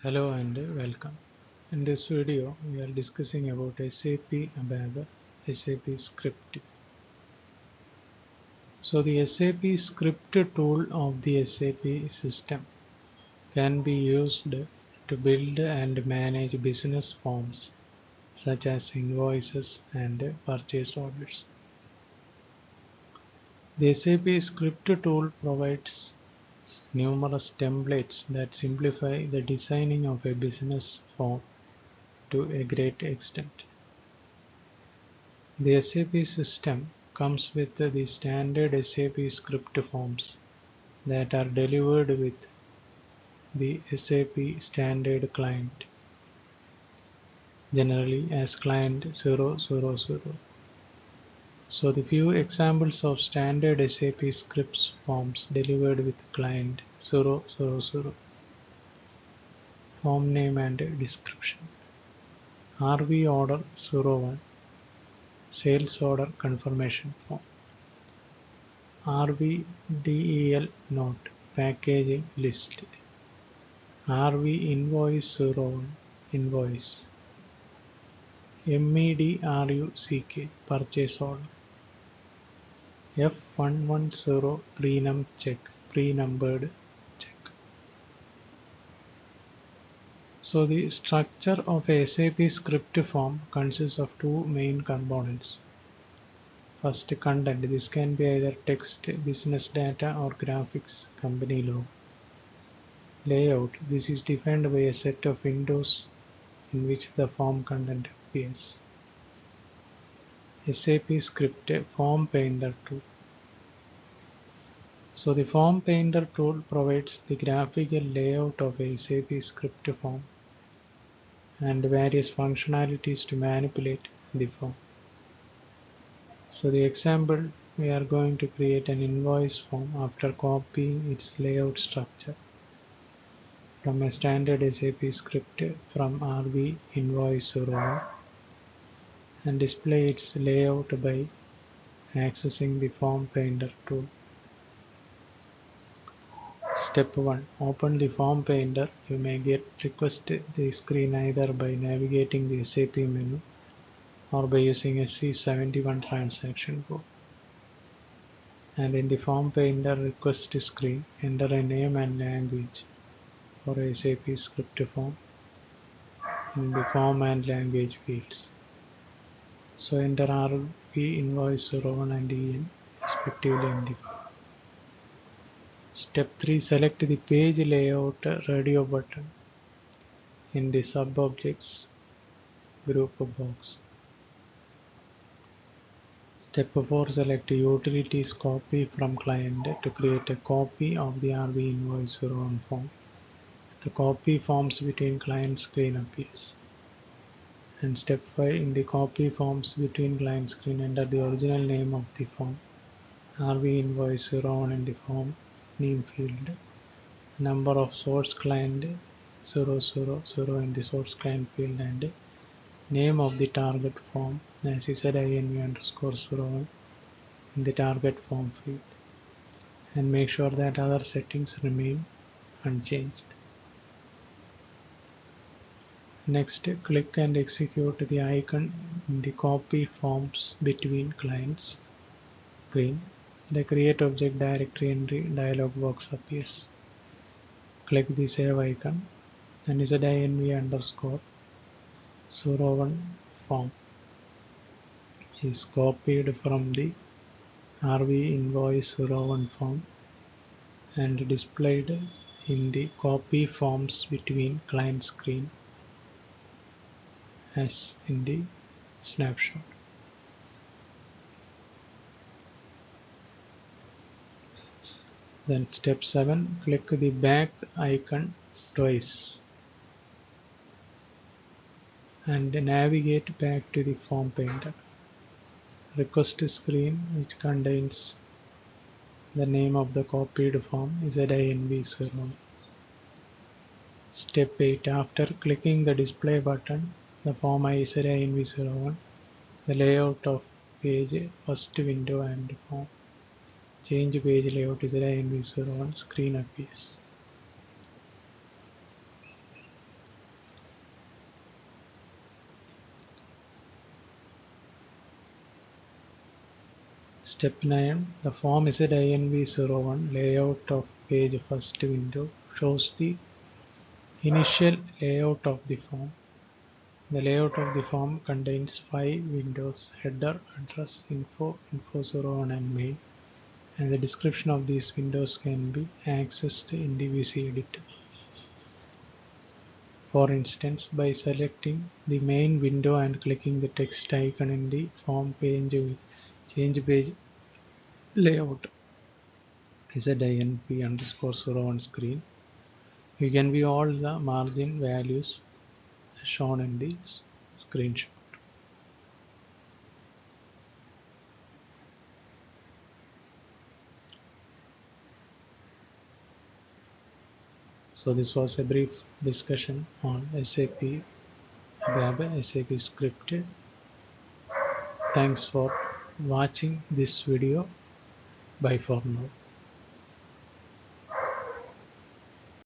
Hello and welcome. In this video, we are discussing about SAP ABAP SApscript. So the SAP script tool of the SAP system can be used to build and manage business forms such as invoices and purchase orders. The SAP script tool provides numerous templates that simplify the designing of a business form to a great extent. The SAP system comes with the standard SAP script forms that are delivered with the SAP standard client, generally as client 000. So the few examples of standard SAP scripts forms delivered with client 000. Form name and description. RV order 01. Sales order confirmation form. RV-DEL note packaging list. RV invoice 01 invoice. MEDRUCK purchase order. F110 prenum check pre-numbered check. So the structure of a SAP script form consists of two main components. First, content. This can be either text, business data, or graphics, company logo. Layout. This is defined by a set of windows in which the form content appears. SAP script form painter tool. So the form painter tool provides the graphical layout of a SAP script form and various functionalities to manipulate the form. So the example, we are going to create an invoice form after copying its layout structure from a standard SAP script from RV invoice 01 and display its layout by accessing the form painter tool. Step 1. Open the form painter. You may get request the screen either by navigating the SAP menu or by using SC71 transaction code. And in the form painter request screen, enter a name and language for SAP script form in the form and language fields. So enter RV invoice 01 and EN respectively in the form. Step 3. Select the page layout radio button in the sub-objects group box. Step 4. Select Utilities Copy from Client to create a copy of the RV invoice 01 form. The copy forms between client screen appears. And step 5. In the copy forms between client screen, enter the original name of the form, RV invoice 01 in the form name field, number of source client 000 in the source client field, and name of the target form as ZINV_01 in the target form field, and make sure that other settings remain unchanged. Next, click and execute the icon in the copy forms between clients screen. The create object directory entry dialog box appears. Click the save icon and ZINV_01 form is copied from the RV invoice 01 form and displayed in the copy forms between client screen as in the snapshot. Then step 7, click the back icon twice and navigate back to the form painter. Request screen which contains the name of the copied form is ZINV01. Step 8, after clicking the display button, the form is ZINV01, the layout of page, first window and form. Change page layout is ZINV01 screen appears. Step 9. The form ZINV01 layout of page first window shows the initial layout of the form. The layout of the form contains 5 windows: header, address, info, info01 and main, and the description of these windows can be accessed in the VC editor. For instance, by selecting the main window and clicking the text icon in the form page will change page layout ZINP_01 screen. You can view all the margin values shown in the screenshot. So this was a brief discussion on SAP ABAP SAP script. Thanks for watching this video. Bye for now.